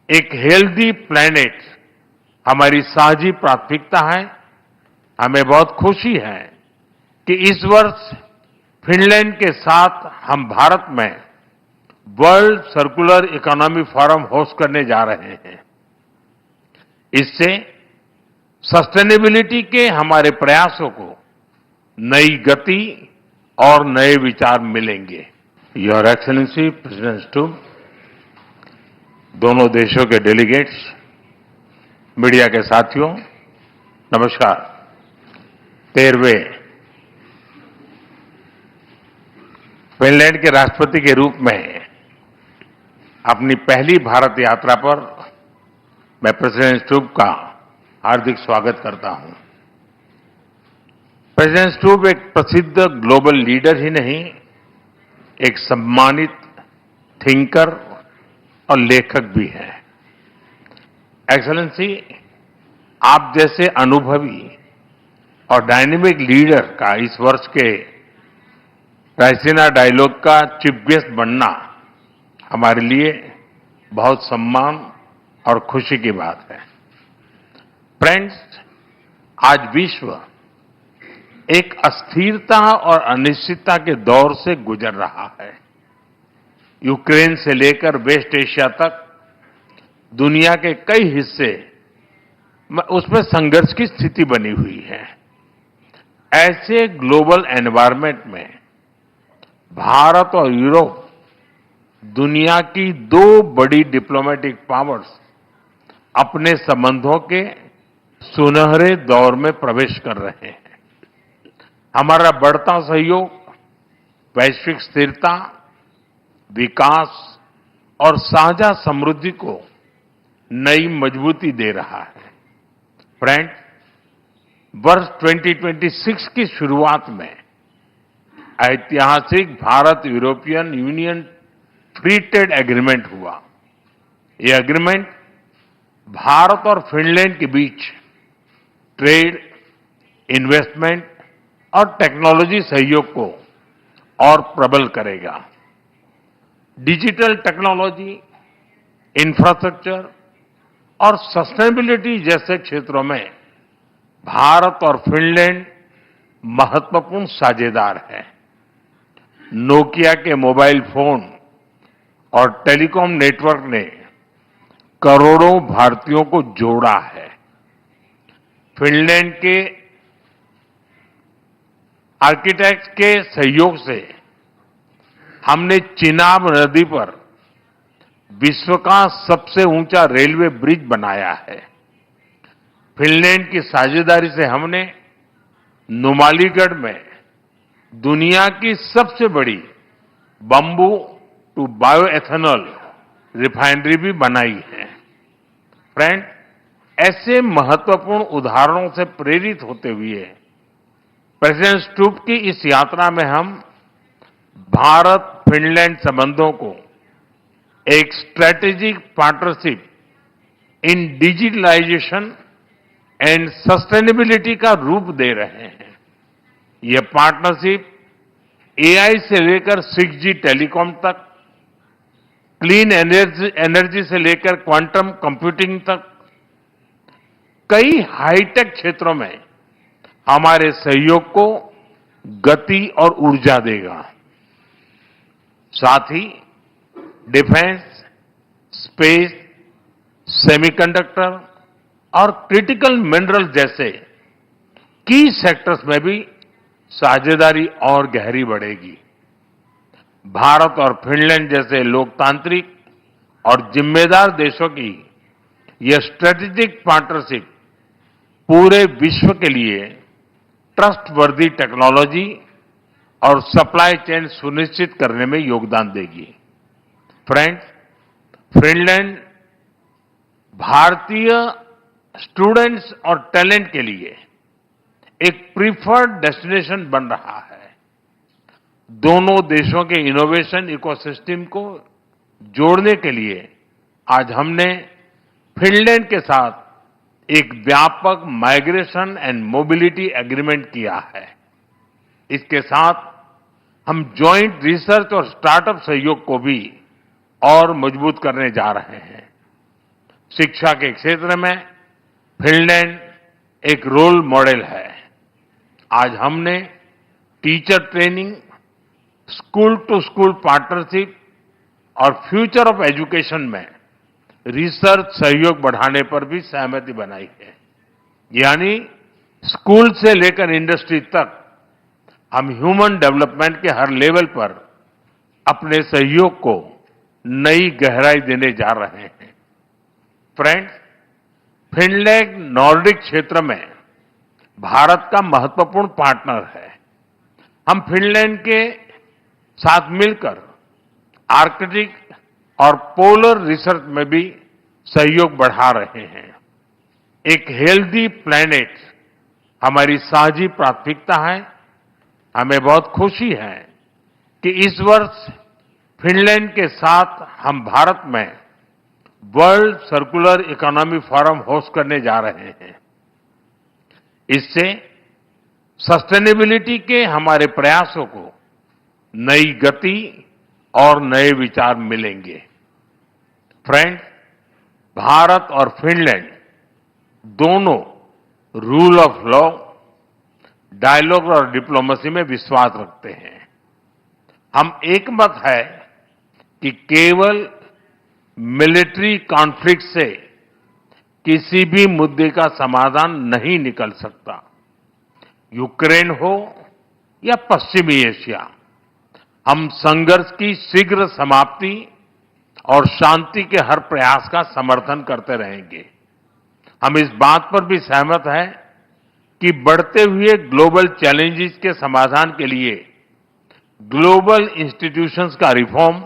एक healthy planet हमारी साझी प्राथमिकता है। हमें बहुत खुशी है कि इस वर्ष फिनलैंड के साथ हम भारत में world circular economy forum host करने जा रहे हैं। इससे सस्टेनेबिलिटी के हमारे प्रयासों को नई गति और नए विचार मिलेंगे। योर एक्सेलेंसी प्रेसिडेंट स्टूब, दोनों देशों के डेलीगेट्स, मीडिया के साथियों, नमस्कार। 13वें फिनलैंड के राष्ट्रपति के रूप में अपनी पहली भारत यात्रा पर मैं प्रेसिडेंट स्टूब का हार्दिक स्वागत करता हूं। प्रेसिडेंट स्टूब एक प्रसिद्ध ग्लोबल लीडर ही नहीं, एक सम्मानित थिंकर और लेखक भी हैं। एक्सेलेंसी, आप जैसे अनुभवी और डायनेमिक लीडर का इस वर्ष के रायसीना डायलॉग का चीफ गेस्ट बनना हमारे लिए बहुत सम्मान और खुशी की बात है। फ्रेंड्स, आज विश्व एक अस्थिरता और अनिश्चितता के दौर से गुजर रहा है। यूक्रेन से लेकर वेस्ट एशिया तक दुनिया के कई हिस्से उसमें संघर्ष की स्थिति बनी हुई है। ऐसे ग्लोबल एनवायरनमेंट में भारत और यूरोप दुनिया की दो बड़ी डिप्लोमेटिक पावर्स अपने संबंधों के सुनहरे दौर में प्रवेश कर रहे हैं। हमारा बढ़ता सहयोग वैश्विक स्थिरता, विकास और साझा समृद्धि को नई मजबूती दे रहा है। फ्रेंड, वर्ष 2026 की शुरुआत में ऐतिहासिक Bharat European union free trade agreement हुआ। यह एग्रीमेंट भारत और फिनलैंड के बीच ट्रेड, इन्वेस्टमेंट और टेक्नोलॉजी सहयोग को और प्रबल करेगा। डिजिटल टेक्नोलॉजी, इंफ्रास्ट्रक्चर और सस्टेनेबिलिटी जैसे क्षेत्रों में भारत और फिनलैंड महत्वपूर्ण साझेदार हैं। नोकिया के मोबाइल फोन और टेलीकॉम नेटवर्क ने करोड़ों भारतीयों को जोड़ा है। फिनलैंड के आर्किटेक्ट के सहयोग से हमने चिनाब नदी पर विश्व का सबसे ऊंचा रेलवे ब्रिज बनाया है। फिनलैंड की साझेदारी से हमने नुमालीगढ़ में दुनिया की सबसे बड़ी बंबू टू बायोएथेनॉल रिफाइनरी भी बनाई है। फ्रेंड, ऐसे महत्वपूर्ण उदाहरणों से प्रेरित होते हुए प्रेसिडेंट स्टूब की इस यात्रा में हम भारत फिनलैंड संबंधों को एक strategic partnership in digitalisation and sustainability का रूप दे रहे हैं। यह पार्टनरशिप एआई से लेकर 6G टेलीकॉम तक, क्लीन एनर्जी से लेकर क्वांटम कंप्यूटिंग तक कई हाईटेक क्षेत्रों में हमारे सहयोग को गति और ऊर्जा देगा। साथ ही डिफेंस, स्पेस, सेमीकंडक्टर और क्रिटिकल मिनरल जैसे की सेक्टर्स में भी साझेदारी और गहरी बढ़ेगी। भारत और फिनलैंड जैसे लोकतांत्रिक और जिम्मेदार देशों की यह स्ट्रेटेजिक पार्टनरशिप पूरे विश्व के लिए ट्रस्टवर्दी टेक्नोलॉजी और सप्लाई चेन सुनिश्चित करने में योगदान देगी। फ्रेंड्स, फिनलैंड भारतीय स्टूडेंट्स और टैलेंट के लिए एक प्रीफर्ड डेस्टिनेशन बन रहा है। दोनों देशों के इनोवेशन इकोसिस्टम को जोड़ने के लिए आज हमने फिनलैंड के साथ एक व्यापक माइग्रेशन एंड मोबिलिटी एग्रीमेंट किया है। इसके साथ हम ज्वाइंट रिसर्च और स्टार्टअप सहयोग को भी और मजबूत करने जा रहे हैं। शिक्षा के क्षेत्र में फिनलैंड एक रोल मॉडल है। आज हमने teacher training, school to school partnership और फ्यूचर ऑफ एजुकेशन में रिसर्च सहयोग बढ़ाने पर भी सहमति बनाई है। यानी स्कूल से लेकर इंडस्ट्री तक हम ह्यूमन डेवलपमेंट के हर लेवल पर अपने सहयोग को नई गहराई देने जा रहे हैं। फ्रेंड्स, फिनलैंड नॉर्डिक क्षेत्र में भारत का महत्वपूर्ण पार्टनर है। हम फिनलैंड के साथ मिलकर आर्कटिक और पोलर रिसर्च में भी सहयोग बढ़ा रहे हैं। एक हेल्दी प्लैनेट हमारी साझी प्राथमिकता है। हमें बहुत खुशी है कि इस वर्ष फिनलैंड के साथ हम भारत में world circular economy forum host करने जा रहे हैं। इससे सस्टेनेबिलिटी के हमारे प्रयासों को नई गति और नए विचार मिलेंगे। फ्रेंड्स, भारत और फिनलैंड दोनों रूल ऑफ लॉ, डायलॉग और डिप्लोमेसी में विश्वास रखते हैं। हम एकमत है कि केवल मिलिट्री कॉन्फ्लिक्ट से किसी भी मुद्दे का समाधान नहीं निकल सकता। यूक्रेन हो या पश्चिमी एशिया, हम संघर्ष की शीघ्र समाप्ति और शांति के हर प्रयास का समर्थन करते रहेंगे। हम इस बात पर भी सहमत हैं कि बढ़ते हुए ग्लोबल चैलेंजेस के समाधान के लिए ग्लोबल इंस्टीट्यूशंस का रिफॉर्म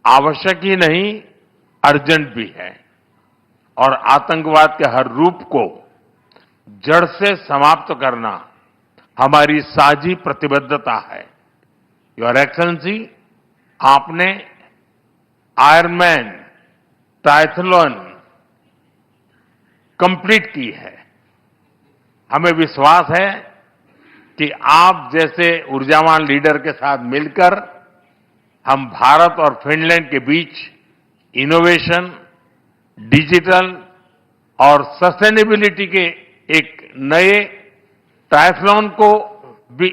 आवश्यक ही नहीं, अर्जेंट भी है। और आतंकवाद के हर रूप को जड़ से समाप्त करना हमारी साझी प्रतिबद्धता है। योर एक्सेलेंसी, आपने आयरनमैन ट्रायथलॉन कंप्लीट की है। हमें विश्वास है कि आप जैसे ऊर्जावान लीडर के साथ मिलकर हम भारत और फिनलैंड के बीच इनोवेशन, डिजिटल और सस्टेनेबिलिटी के एक नए ट्रायथलॉन को भी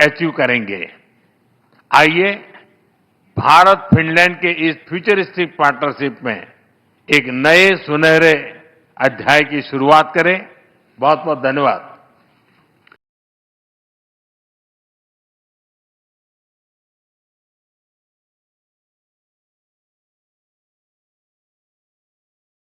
अचीव करेंगे। आइए भारत फिनलैंड के इस फ्यूचरिस्टिक पार्टनरशिप में एक नए सुनहरे अध्याय की शुरुआत करें। बहुत बहुत धन्यवाद।